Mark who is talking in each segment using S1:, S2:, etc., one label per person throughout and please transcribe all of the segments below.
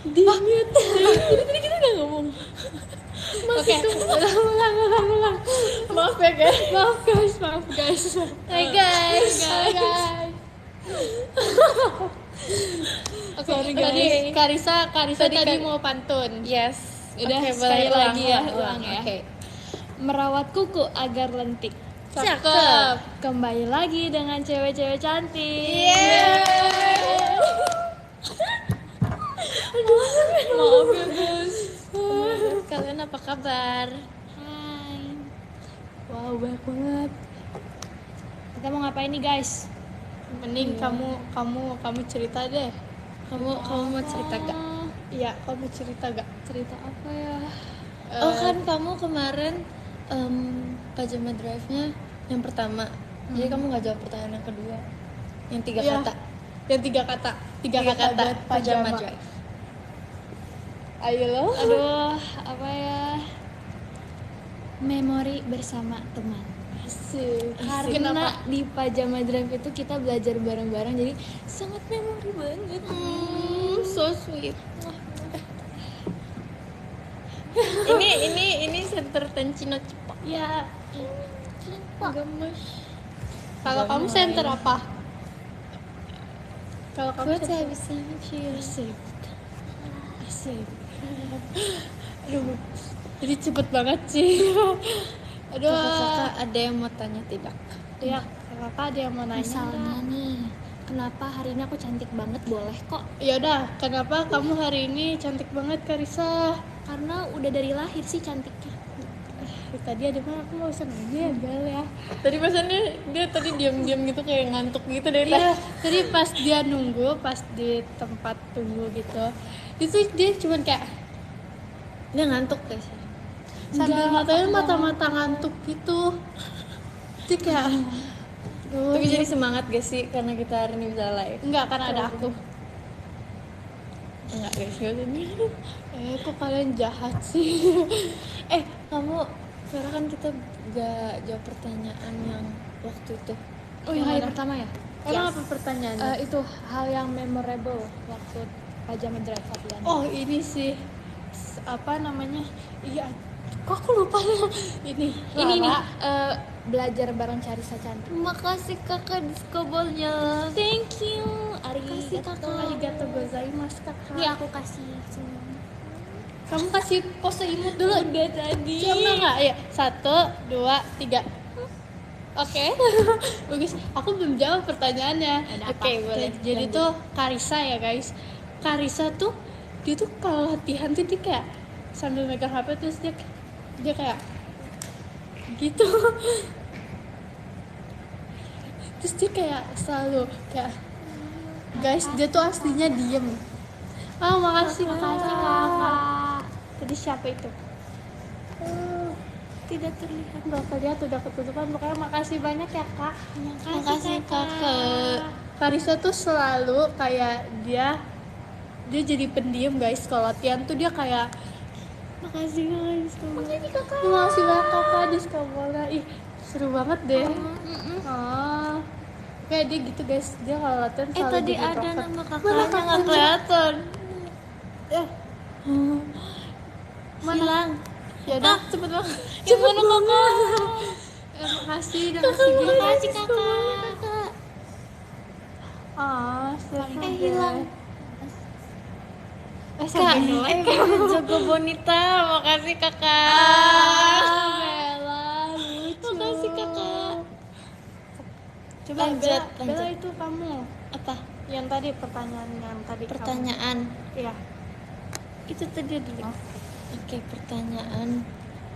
S1: Di mute. Tadi kita udah ngomong.
S2: Oke, ulang.
S1: Maaf ya guys.
S2: Maaf guys.
S1: Hai guys.
S2: Oke,
S1: Sorry,
S2: tadi
S1: guys.
S2: Karisa tadi
S1: Kan-
S2: mau pantun.
S1: Yes.
S2: Udah,
S1: Oke,
S2: sekali
S1: boleh
S2: lagi ya, ulang ya.
S1: Oke.
S2: Merawat kuku agar lentik.
S1: Cakep.
S2: Kembali lagi dengan cewek-cewek cantik.
S1: Maaf ya guys. Kalian apa kabar?
S2: Hai.
S1: Wow, banyak banget.
S2: Kita mau ngapain nih guys?
S1: Mending kamu cerita deh. Kamu mau cerita gak? Iya, kamu cerita gak?
S2: Cerita apa ya?
S1: Oh kan kamu kemarin pajama drive-nya yang pertama. Jadi kamu nggak jawab pertanyaan yang kedua. Yang 3
S2: Iya.
S1: kata. Yang 3 kata. 3 kata buat pajama drive. Ayo lo.
S2: Aduh, apa ya? Memori bersama teman.
S1: Asik.
S2: Karena di pajama drive itu kita belajar bareng-bareng, jadi sangat memori banget.
S1: So sweet. ini center Tencino Cepak.
S2: Ya,
S1: Gemes. Kalau kamu center apa? Kalau kamu center bisa
S2: asik.
S1: Aduh, jadi cepet banget sih. Aduh,
S2: Kakak
S1: ada yang mau tanya tidak?
S2: Ya, kakak ada yang mau nanya.
S3: Misalnya nih, kenapa hari ini aku cantik banget? Boleh kok.
S1: Ya udah, kenapa kamu hari ini cantik banget Karisa?
S3: Karena udah dari lahir sih cantiknya.
S1: Tadi ada mana aku mau pesen aja ya Bel ya. Tadi pesannya dia tadi diam-diam gitu kayak ngantuk gitu deh. Iya, tadi pas dia nunggu, pas di tempat tunggu gitu, itu dia cuman kayak dia ngantuk guys. Sambil matanya mata-mata ngantuk gitu. Dia kayak tapi jadi semangat gak sih karena kita hari ini bisa live? Enggak, karena ada aku. Enggak guys, gak ini. Kok kalian jahat sih? Kamu Vera kan kita gak jawab pertanyaan yang waktu itu.
S2: Oh, yang hari pertama ya?
S1: Emang apa pertanyaannya?
S2: Itu hal yang memorable waktu pajama drive latihan.
S1: Oh ini sih apa namanya? Iya, kok aku lupa ya? Ini
S2: Ini belajar bareng Carissa cantik.
S3: Makasih kakak diskobolnya.
S2: Thank you.
S3: Kasih kakak.
S1: Arigato gozaimasu kakak.
S3: Nih aku kasih semua.
S1: Kamu kasih pose imut dulu.
S2: Udah tadi.
S1: Coba nggak? Ya, 1, 2, 3. Oke, bagus. Aku belum jawab pertanyaannya. Oke, boleh. Jadi tuh Karisa ya guys. Karisa tuh dia tuh kalau latihan tuh dia kayak sambil megang HP terus dia kayak gitu. Terus dia kayak selalu kayak guys dia tuh aslinya diem. Makasih kakak. Tadi siapa itu?
S3: Tidak terlihat.
S1: Nggak kelihatan udah ketutupan. Pokoknya makasih banyak ya kak.
S3: Makasih kakak.
S1: Karisa tuh selalu kayak dia jadi pendiam guys. Kalau latihan tuh dia kayak makasih guys.
S3: Makasih kakak.
S1: Makasih banyak kakak di sekolah. Ih seru banget deh. Kayak dia gitu guys. Dia kalau latihan selalu
S3: Tadi
S1: jadi
S3: ada
S1: introvert.
S3: nama kakaknya nggak
S1: kelihatan.
S3: hilang.
S1: Ya udah cepet banget. Cepet kakak. Makasih udah kasih gini.
S3: Makasih kakak.
S1: Hilang.
S3: Kak, jago bonita. Makasih kakak.
S1: Bella lucu.
S3: Makasih kakak.
S1: Coba
S3: Lanjut.
S1: Bella itu kamu
S3: Apa?
S1: yang tadi pertanyaan yang tadi
S3: Pertanyaan.
S1: Iya.
S3: Itu tadi dulu.
S1: Oke, pertanyaan.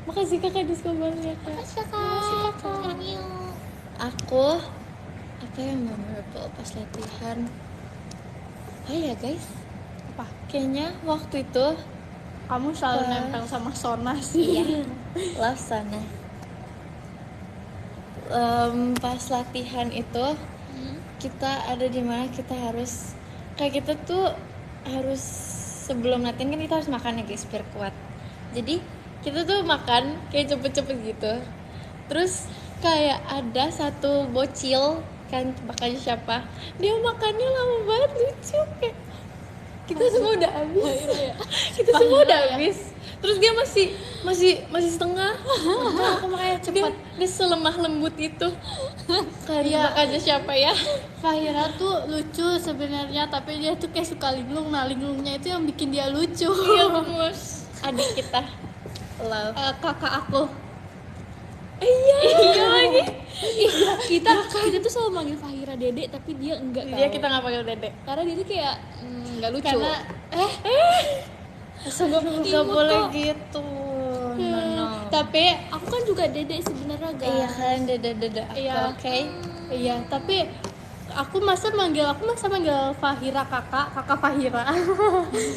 S1: Makasih kakak di sekolah ya kak.
S3: Makasih kakak.
S1: Aku apa yang memorable pas latihan? Oh ya guys. Apa? Kayaknya waktu itu kamu selalu nempel sama Sona sih.
S3: Iya.
S1: Love Sona. Pas latihan itu kita ada di mana kita harus kayak kita tuh harus sebelum latihan kan kita harus makan ya guys biar kuat. Jadi kita tuh makan kayak cepet-cepet gitu. Terus kayak ada satu bocil kan makanya siapa dia makannya lama banget lucu kayak Kita semua udah habis. Kita semua udah habis. Terus dia masih setengah. Aku makanya cepet. Dia selemah lembut itu. Kayak aja siapa ya? Fahira tuh lucu sebenarnya, tapi dia tuh kayak suka linglung. Nah, linglungnya itu yang bikin dia lucu. Iya, gemes. Adik kita. Love. Kakak aku. Iya lagi.
S2: kita tuh selalu manggil Fahira Dede, tapi dia enggak tahu.
S1: Dia kita nggak panggil Dedek.
S2: Karena dia tuh kayak enggak lucu.
S1: Karena nggak boleh gitu. No. Tapi
S2: aku kan juga Dede sebenarnya, guys.
S1: iya kalian dede. Iya, oke. Iya, tapi aku masa manggil Fahira kakak Fahira.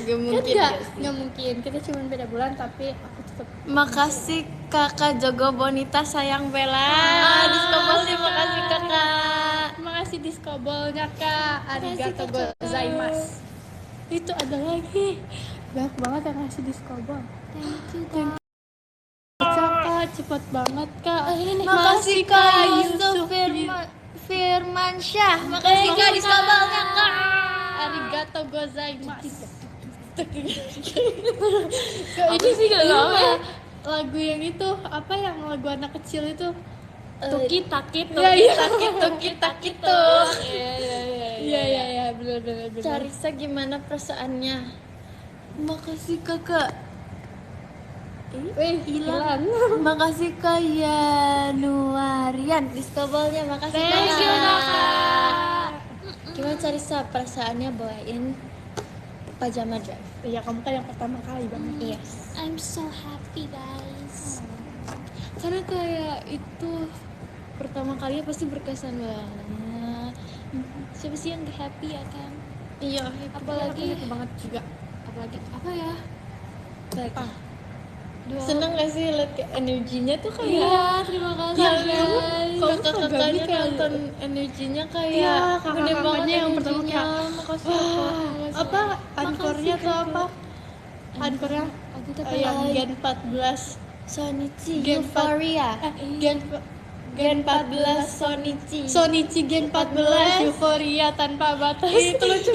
S1: Gak mungkin. Gak mungkin. Kita cuma beda bulan, tapi aku tetap. Makasih kakak Jogo Bonita sayang Bella. Diskobolnya makasih kakak. Makasih diskobolnya kak. Arigato gozaimasu. Itu ada lagi. Banyak banget yang ngasih diskobol. Thank you. Kakak cepet banget kak. Makasih kak Yusuf Firmansyah. Makasih kak diskobolnya kak. Arigato gozaimasu. Ini sih gak tahu ya. Lagu yang itu apa yang lagu anak kecil itu? Tuki takit. Iya benar. Carissa gimana perasaannya? Makasih kakak. Hilang. Makasih kak Yanuarian diskobolnya. Makasih kakak. Gimana Carissa perasaannya bawain Pajama Drive? Iya, kamu kan yang pertama kali banget.
S2: Yes. I'm so happy, guys.
S1: Karena kayak itu pertama kalinya pasti berkesan banget.
S2: Siapa sih yang gak happy ya kan?
S1: Iya,
S2: Apalagi-
S1: happy banget juga.
S2: Apalagi apa ya?
S1: Apa? Seneng gak sih liat kayak energinya tuh kayak
S2: Iya, terima kasih.
S1: kalau kakak-kakaknya nonton energinya kayak gede banget yang pertama kayak
S2: makasih
S1: apa ankornya tuh apa? Ankornya
S2: aku tuh
S1: yang Gen 14
S2: Sonichi
S1: Gen
S2: Euphoria.
S1: Gen 14 Sonichi Gen 14 Euphoria tanpa batas. Itu lucu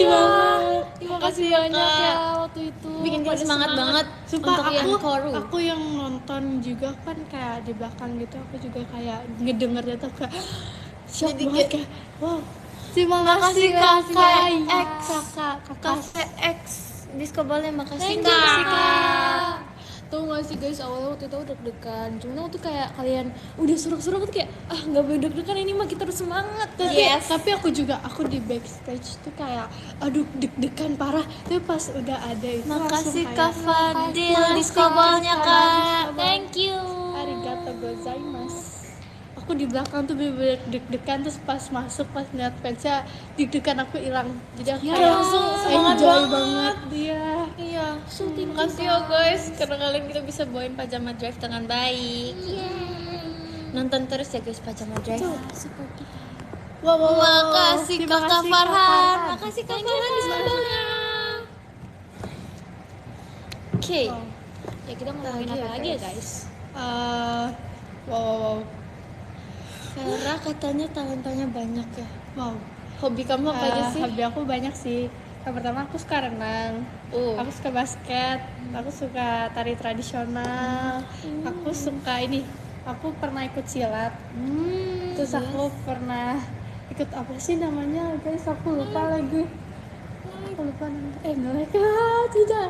S1: banget.
S2: Terima kasih banyak ya waktu itu.
S1: Bikin kita semangat banget. Sumpah
S2: untuk yang Koru.
S1: aku yang nonton juga kan kayak di belakang gitu, aku juga kayak ngedengernya tuh kayak shock banget kayak wow. Terima kasih kakak X diskobolnya. Makasih kak.
S2: Tahu gak sih guys, awalnya waktu itu aku deg-degan. Cuman waktu kayak kalian udah suruh-suruh aku tuh kayak nggak boleh deg-degan, ini mah kita harus semangat.
S1: Tapi aku di backstage tuh kayak aduh deg-degan parah. Tapi pas udah ada itu
S3: Makasih
S1: langsung
S3: Kak
S1: kayak,
S3: Fadil diskobolnya Kak.
S2: Thank you.
S1: Arigato gozaimasu. Aku di belakang tuh bener-bener deg-degan, terus pas masuk pas lihat fansnya deg-degan aku hilang. Jadi aku kayak
S3: langsung semangat
S1: enjoy
S3: banget.
S1: banget dia.
S3: Iya. Makasih ya guys karena kalian kita bisa bawain Pajama Drive dengan baik. Nonton terus ya guys Pajama Drive.
S2: Support kita.
S1: Wow.
S3: Makasih
S1: Terima
S3: Kakak
S1: kasih,
S3: Farhan.
S1: Kak
S3: Makasih Kak Farhan diskobolnya. Oke.
S2: Ya kita ngomongin apa lagi ya guys?
S1: Wow.
S3: Vera katanya talentanya banyak ya.
S1: Wow.
S3: Hobi kamu apa aja sih?
S1: Hobi aku banyak sih. Yang pertama aku suka renang, aku suka basket, aku suka tari tradisional, aku suka aku pernah ikut silat, terus aku pernah ikut apa sih namanya guys, aku lupa lagi. Aku lupa namanya. Tidak.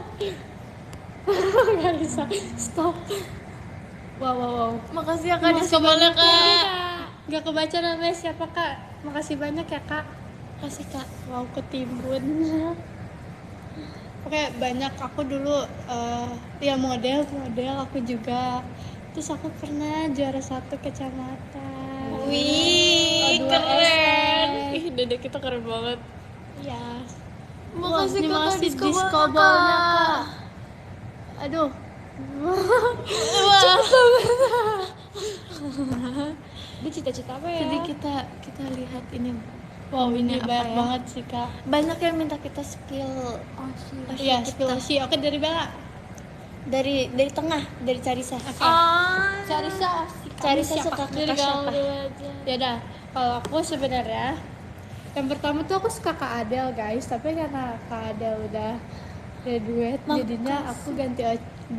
S1: Gak bisa. Stop. Wow.
S3: Makasih ya Kak diskobolnya Kak.
S1: Gak kebaca namanya siapa kak. Makasih banyak ya kak.
S3: Makasih Kak.
S1: Wow, ketimbun. Oke, banyak. Aku dulu ya model aku juga. Terus aku pernah juara 1 kecamatan.
S3: Wih, keren. Ih, dede kita keren banget.
S1: Iya.
S3: Makasih
S1: Terima
S3: Kakak
S1: kasih
S3: diskobolnya Kak.
S1: Aduh.
S2: Dia cita-cita apa ya?
S3: Jadi kita lihat ini.
S1: Wow, ini
S3: apa
S1: banyak
S3: ya?
S1: banget sih kak.
S3: Banyak yang minta kita skill.
S1: Iya, skill sih. Oke, dari Bella.
S3: Dari tengah, dari Carissa.
S1: Carissa
S3: Carissa suka kakak siapa?
S1: Ya udah, kalau aku sebenarnya Yang pertama tuh aku suka Kak Adele guys, tapi karena Kak Adele udah duet, jadinya aku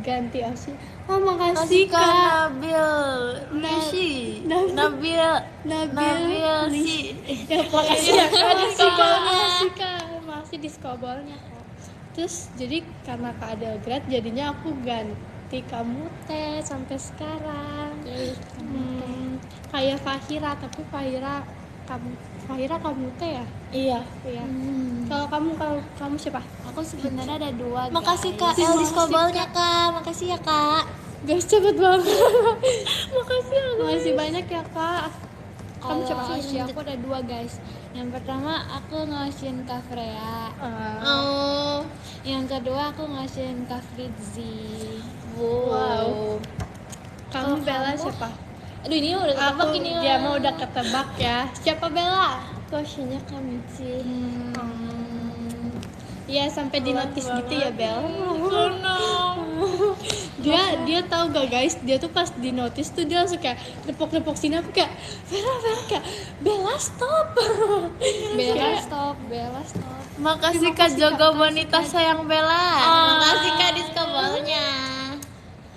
S1: ganti Oshi. Oh makasih Kak.
S3: Nabil
S1: Nabil
S3: sih.
S1: Ya makasih ya Kak diskobolnya. Makasih diskobolnya Kak. Terus jadi karena Kak Adele grad, jadinya aku ganti kamu teh sampai sekarang. Kayak Fahira, tapi Fahira kamu teh ya?
S3: Iya.
S1: Iya. Kalau kamu siapa?
S2: Aku sebenarnya ada 2
S3: Makasih
S2: guys.
S3: Kak El diskobolnya Kak. Makasih ya Kak.
S1: Guys cepet banget. Makasih banyak ya Kak. Kamu
S2: Kalau
S1: siapa sih?
S2: Oshi aku ada 2 guys. Yang pertama aku ngasih Kak Freya.
S3: Oh.
S2: Yang kedua aku ngasih Kak Fritzi.
S3: Wow.
S1: Kamu Bella siapa?
S2: Aduh ini udah ketebak ini.
S1: Dia mau udah ketebak ya. Siapa Bella?
S3: Koshinya Kamichi.
S1: Iya sampai di notice gitu ya Bel.
S3: Oh no.
S1: Dia tahu gak guys, dia tuh pas di notice tuh dia langsung kayak nepok sini, aku kayak Vera kayak Bella stop.
S2: Bella stop.
S3: Makasih Kak Jogo Bonita sayang Bella. Makasih Kak diskobolnya.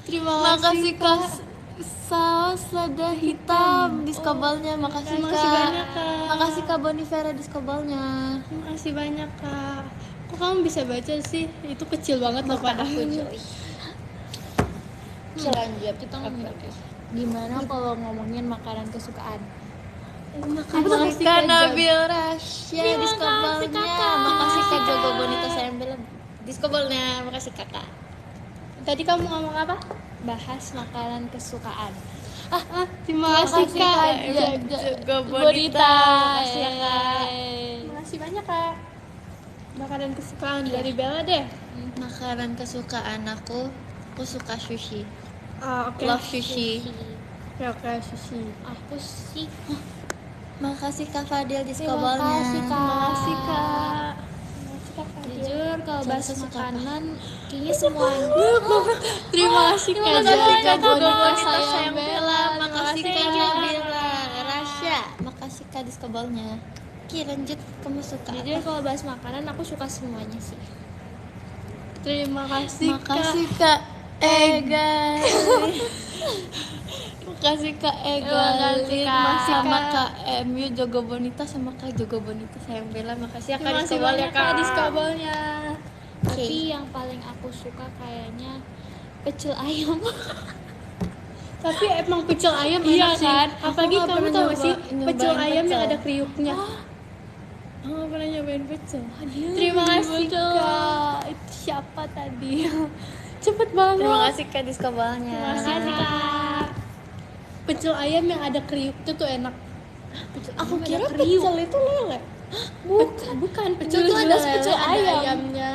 S1: Terima
S3: Makasih Kak Saus lada hitam diskobolnya. Makasih
S1: Makasih
S3: Kak.
S1: banyak, Kak.
S3: Makasih Kak Bonifera diskobolnya.
S1: Makasih banyak Kak. Kok kamu bisa baca sih? Itu kecil banget loh padahal.
S3: Lanjut.
S2: Kita ngomongin gimana kalau ngomongin makanan kesukaan.
S3: Makasih Kak Nabil Rasya diskobolnya. Makasih Kak Jogo Bonita sayang Bella diskobolnya. Makasih Kakak.
S1: Tadi kamu ngomong apa?
S2: Bahas makanan kesukaan.
S1: Terima kasih Kak.
S3: Jogo
S2: Bonita.
S3: Makasih ya Kak.
S1: Makasih banyak Kak. Makanan kesukaan dari Bella deh.
S3: Makanan kesukaan aku suka sushi.
S1: Oke.
S3: Love sushi.
S1: Ya oke sushi.
S2: Aku sih
S3: Makasih Kak Fadil diskobolnya.
S1: Makasih Kak.
S2: jujur kalau bahas makanan kayaknya semuanya.
S1: Terima kasih Kak.
S3: Makasih Kak Jogo
S1: Bonita
S3: Bonita sayang Bella. Makasih Kak Nabila Rasya. Makasih Kak diskobolnya. Oke lanjut, kamu suka
S2: Jujur
S3: apa?
S2: kalau bahas makanan aku suka semuanya sih.
S1: Terima kasih
S3: Makasih Kak Ega. Makasih Kak Ega.
S2: Makasih, Kak.
S3: Sama Kak MU Jogo Bonita sama Kak Jogo Bonita sayang Bella. Makasih ya Kak
S1: Terima kasih
S3: diskobolnya
S1: banyak Kak diskobolnya.
S2: Tapi yang paling aku suka kayaknya pecel ayam.
S1: Tapi emang pecel ayam
S2: Iya
S1: enak sih.
S2: kan?
S1: Apalagi
S3: Aku nggak
S1: kamu
S3: pernah
S1: tahu gak sih
S3: nyobain
S1: pecel ayam yang
S3: pecel.
S1: ada kriuknya. Aku nggak pernah nyobain pecel. Terima kasih Kak. Itu siapa tadi? Cepet banget.
S3: Terima kasih Kak diskobolnya.
S1: Terima kasih Kak. Pecel ayam yang ada kriuknya tuh enak.
S3: Aku kira pecel itu lele.
S1: Bukan pecel
S2: Dulu
S1: tuh
S2: ada
S1: ada
S2: pecel
S1: ada
S2: ayam.
S1: ayamnya.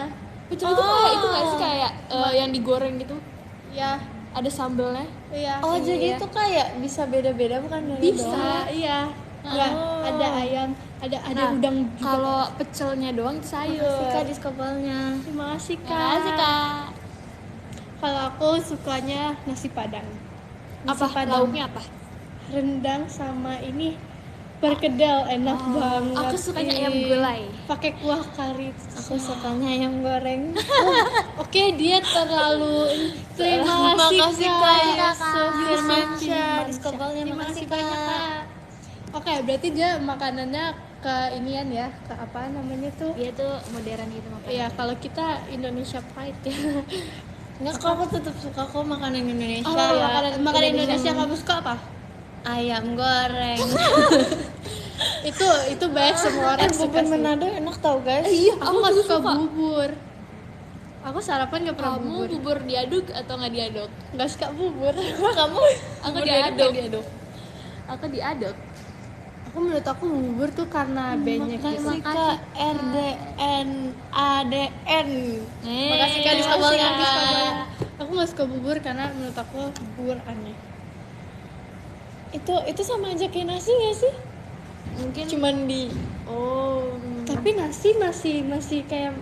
S2: Pecel itu kayak itu nggak sih kayak yang digoreng gitu?
S1: Ya,
S2: Ada sambelnya.
S1: iya.
S3: Oh jadi itu kayak bisa beda-beda bukan dari
S1: Bisa,
S3: doang?
S1: iya. Enggak, ada ayam, ada udang juga.
S2: Kalau pecelnya doang itu sayur.
S3: Makasih Kak diskobolnya.
S1: Terima kasih Kak.
S2: Terima kasih Kak.
S1: Kalau aku sukanya nasi padang. Nasi
S2: Apa lauknya apa?
S1: Rendang sama ini perkedel enak banget.
S2: Aku sukanya
S1: Ih.
S2: ayam gulai.
S1: Pakai kuah kari.
S3: Aku sukanya ayam goreng.
S1: Oke, dia terlalu. Terima kasih Kak.
S3: Kak Firmansyah
S1: Firmansyah.
S3: diskobolnya.
S1: Terima
S3: Makasih
S1: kasih banyak
S3: Kak.
S1: Kak. Oke, berarti dia makanannya ke inian ya, ke apa namanya tuh?
S2: Dia tuh modern gitu makanya.
S1: Iya, kalau kita Indonesia Pride ya.
S3: Enggak, kok aku tetap suka kok makanan Indonesia
S1: Oh,
S3: ya.
S1: makanan Indonesia kamu suka apa?
S3: Ayam goreng.
S1: Itu baik semua orang suka
S3: Bubur
S1: sih.
S3: Manado enak tau guys.
S1: Iya, aku nggak
S2: juga
S1: suka
S2: suka.
S1: bubur. Aku sarapan nggak pernah
S2: Kamu
S1: bubur.
S2: bubur diaduk atau nggak diaduk?
S1: Nggak suka bubur.
S3: Kamu
S2: Aku
S3: bubur
S2: diaduk. Aku diaduk.
S1: Menurut aku bubur tuh karena banyak gitu.
S3: Makasih Kak RDNADN. Makasih Kak
S1: Terima
S3: diskobolnya
S1: kasih,
S3: Kak.
S1: diskobolnya. Aku nggak suka bubur karena menurut aku bubur aneh.
S3: Itu sama aja kayak nasi gak sih?
S2: Mungkin
S3: Cuman di
S1: Tapi nasi masih kayak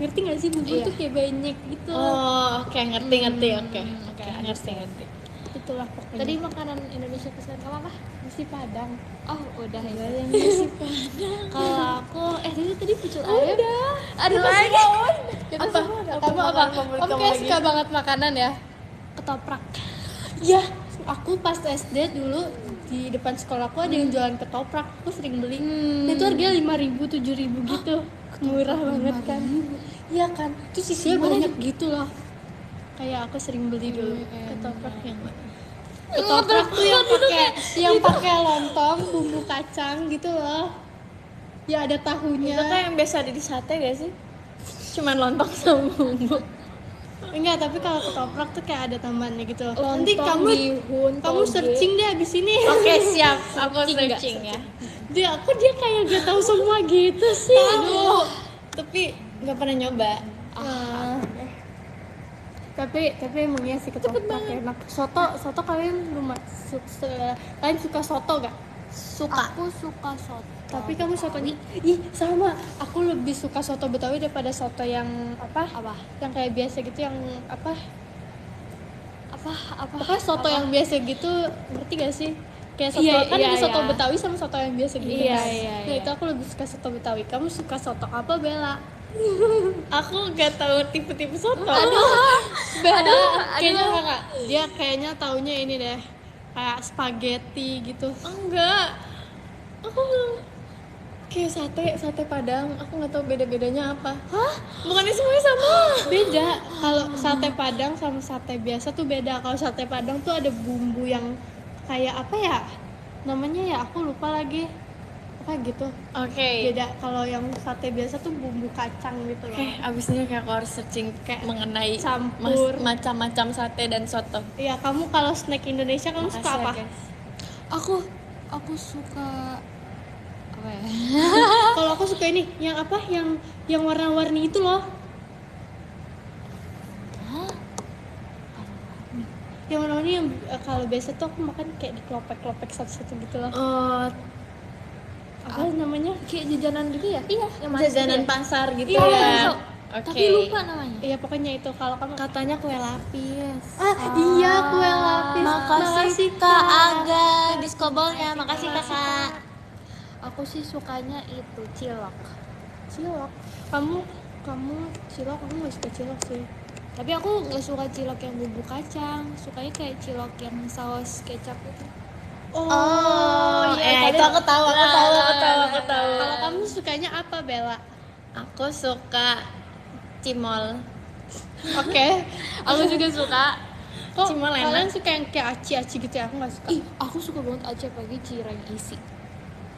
S1: ngerti nggak sih bubur
S2: Iya.
S1: tuh kayak banyak gitu.
S3: Oh, oke ngerti. Oke, ngerti.
S1: Itu itulah pokoknya.
S2: Tadi makanan Indonesia kesukaan kamu apa?
S1: nasi Padang.
S2: Oh udah ya.
S1: Yang nasi Padang.
S2: Kalau aku tadi pucul ayam.
S1: Udah.
S2: Ada lagi.
S1: Apa? Kamu apa? Kamu kayak suka banget makanan ya?
S2: Ketoprak.
S1: Ya, aku pas SD dulu di depan sekolahku ada yang jualan ketoprak, aku sering beli. Nah, itu harganya 5.000, 7.000 gitu. Murah banget kan? Iya kan? Terus isinya banyak gitu loh. Kayak aku sering beli dulu ketoprak yang mana? Ketoprak tuh yang pakai lontong, bumbu kacang gitu loh. Ya ada tahunya.
S3: Itu kayak yang biasa ada di sate gak sih? Cuman lontong sama bumbu.
S1: Enggak, tapi kalau ketoprak tuh kayak ada tambahannya gitu.
S2: Lontong,
S1: Nanti
S2: bihun,
S1: kamu
S2: toge.
S1: searching deh abis ini.
S3: Oke, siap. Aku searching ya.
S1: Dia kayak gak tahu semua gitu sih.
S3: Aduh, tapi nggak pernah nyoba.
S1: Tapi emangnya sih ketoprak enak. Soto kalian kalian suka soto gak?
S3: Suka.
S2: Aku suka soto.
S1: Tapi kamu sotonya sama. Aku lebih suka soto Betawi daripada soto yang apa? Yang kayak biasa gitu, yang apa? Pokoknya soto yang biasa gitu, ngerti gak sih? Kayak soto ada soto Betawi sama soto yang biasa gitu. Nah, itu aku lebih suka soto Betawi. Kamu suka soto apa, Bella?
S3: Aku gak tahu tipe-tipe soto.
S1: Bella kayaknya enggak. Dia kayaknya taunya ini deh. Kayak spaghetti gitu.
S3: Enggak. Aku kayak sate Padang. Aku nggak tahu beda-bedanya apa. Hah? Bukannya semuanya sama?
S1: Beda. Kalau sate Padang sama sate biasa tuh beda. Kalau sate Padang tuh ada bumbu yang kayak apa ya? Namanya ya aku lupa lagi. Apa gitu.
S3: Oke.
S1: Beda. Kalau yang sate biasa tuh bumbu kacang gitu loh.
S3: Abis ini kayak aku harus searching kayak mengenai
S1: campur
S3: macam-macam sate dan soto.
S1: Iya, kamu kalau snack Indonesia kamu suka apa?
S3: Guys.
S2: Aku suka apa ya?
S1: Kalau aku suka ini, yang apa? Yang warna-warni itu loh. Yang warna-warni yang kalau biasa tuh aku makan kayak dikelopek-kelopek satu-satu gitu loh. Apa namanya?
S2: Kayak jajanan gitu ya?
S1: Iya,
S2: Yang manis
S3: Jajanan
S2: gitu ya?
S3: pasar gitu
S1: Iya,
S3: ya.
S2: tahu.
S3: Oke.
S2: Tapi lupa namanya.
S1: Iya, pokoknya itu. Kalau kamu
S3: Katanya kue lapis.
S1: iya, kue lapis.
S3: Makasih Kak Aga diskobolnya. Makasih Kakak.
S2: Aku sih sukanya itu cilok.
S1: Cilok. Kamu cilok, aku nggak suka cilok sih.
S2: Tapi aku nggak suka cilok yang bumbu kacang. Sukanya kayak cilok yang saus kecap gitu.
S3: Itu aku tahu.
S1: Kalau kamu sukanya apa, Bella?
S3: Aku suka cimol.
S1: Oke.
S2: Aku juga suka.
S1: Kok
S3: Cimol enak.
S1: kalian suka yang kayak aci-aci gitu ya? Aku nggak suka.
S2: Aku suka banget aja pagi cireng isi.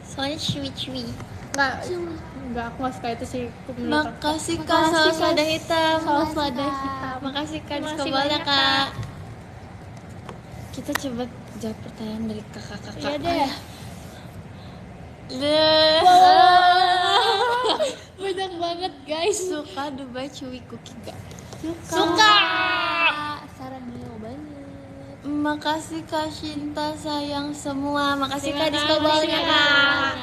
S3: Soalnya cuy.
S1: Enggak, aku nggak suka itu sih.
S3: Makasih Kak saus lada hitam.
S1: Saus lada hitam.
S3: Makasih Kak
S1: Makasih
S3: diskobolnya
S1: banyak,
S3: Kak. Kita coba jawab pertanyaan dari kakak-kakak.
S1: Iya deh. Banyak banget guys.
S3: Suka Dubai Chewy Cookie gak?
S1: Suka.
S2: Saran Neo banget.
S3: Makasih Kak Shinta sayang semua. Makasih
S1: Terima
S3: Kak diskobolnya
S1: kasih,
S3: Kak.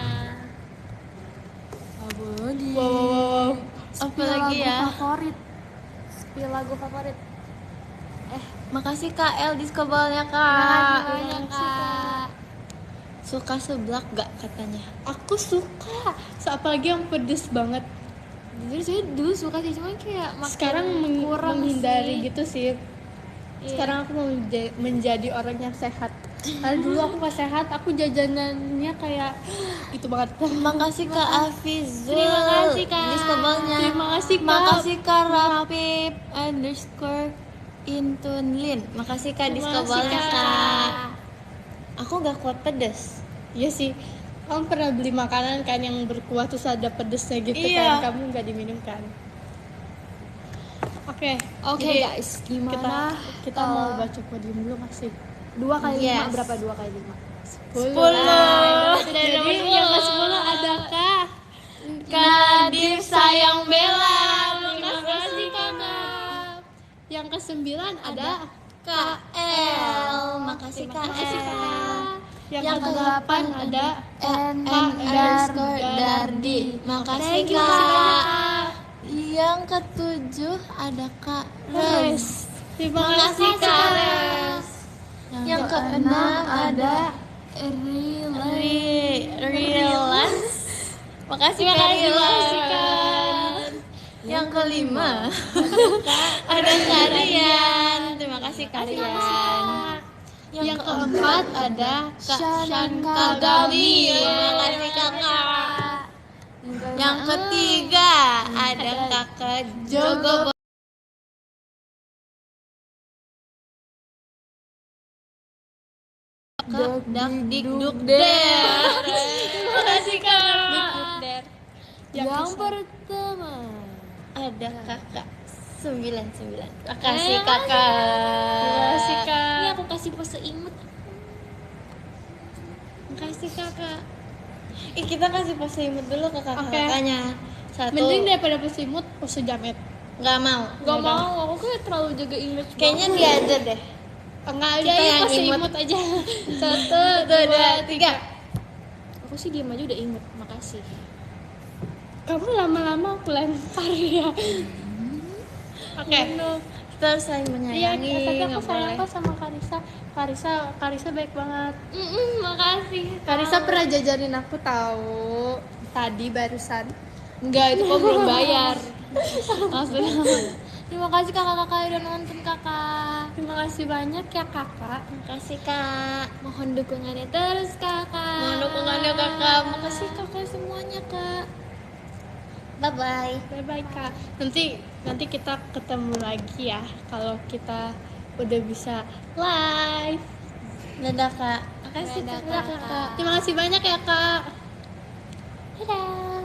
S1: Wow.
S3: Apa lagi ya?
S2: Favorit. Spill lagu favorit.
S3: Makasih Kak El diskobolnya Kak.
S2: Banyak Kak.
S3: Suka seblak gak katanya?
S1: Aku suka. Apalagi yang pedes banget.
S2: Jujur saya dulu suka sih, cuman kayak makin
S1: Sekarang
S2: kurang
S1: menghindari
S2: sih.
S1: gitu sih. Sekarang aku mau menjadi orang yang sehat. Karena dulu aku gak sehat, aku jajanannya kayak gitu banget.
S3: Makasih Kak Afizul.
S2: Terima kasih, Kak.
S3: Diskobolnya.
S1: Terima kasih, Kak.
S3: Makasih Kak Rapip _Intunlin. Makasih Kak
S1: Terima
S3: diskobolnya
S1: kasih,
S3: Kak. Aku gak kuat pedes.
S1: Iya sih. Kamu pernah beli makanan kan yang berkuah terus ada pedesnya gitu
S3: Iya.
S1: kan? Kamu nggak diminum kan? Oke,
S2: Oke
S1: jadi
S2: guys, gimana?
S1: kita mau baca podium dulu masih
S2: 2 kali 5
S3: Yes.
S2: berapa 2 kali 5?
S3: 10.
S1: Jadi yang ke-10 adakah
S3: Kadif sayang Bella.
S1: Terima kasih kakak. Yang ke-9 ada
S3: Kak El. Makasih Kak El.
S1: Yang ke-8 ada
S3: Dardi. Makasih
S1: Thank you, makasih banyak,
S3: Kak. Yang ke-7 ada Kak Res.
S1: Terima
S3: Makasih
S1: kasih
S3: Kak
S1: Kak.
S3: Res. Yang keenam ada Rilan. Makasih Kak Rilan. Yang kelima ada Karian. Terima kasih Karian. Yang keempat ada Kak Shankagami. Terima kasih Kakak. Yang ketiga ada Kakak Jogo Dikduk Der. Terima kasih Kak.
S2: Yang pertama
S3: Ada Kakak 99. Makasih Kakak.
S1: Terima kasih Kak.
S2: ini aku kasih pose imut.
S3: Makasih Kakak. Kita kasih pose imut dulu ke
S1: Oke.
S3: kakak-kakaknya. Satu.
S1: Mending daripada pose imut, pose jamet.
S3: Nggak mau.
S2: Gak mau, aku kayak terlalu jaga image.
S3: Kayaknya dia aja deh.
S1: Enggak
S3: Kita
S1: aja,
S3: yang
S1: pose
S3: imut.
S1: imut aja.
S3: 1, 2, 3.
S2: Aku sih diam aja udah imut, makasih.
S1: Kamu lama-lama aku lempar ya. Oke.
S3: Kita harus saling
S1: Iya,
S3: menyayangi.
S1: tapi aku
S3: nggak
S1: sayang
S3: boleh.
S1: kok sama Karisa baik banget.
S2: Makasih.
S1: Karisa pernah jajanin aku tahu tadi barusan.
S2: Enggak, itu kok belum bayar. Maksudnya. Terima kasih kakak-kakak yang udah nonton kakak.
S1: Terima kasih banyak ya kakak.
S3: Makasih Kak.
S2: Mohon dukungannya terus kakak.
S3: Mohon dukungannya Kakak. Makasih Kakak semuanya Kak. Bye bye.
S1: Bye bye kak. Nanti kita ketemu lagi ya kalau kita udah bisa live.
S3: Dadah Kak. Makasih
S2: Dadah,
S3: Kakak.
S2: Kakak.
S1: Terima kasih banyak ya kak.
S3: Dadah.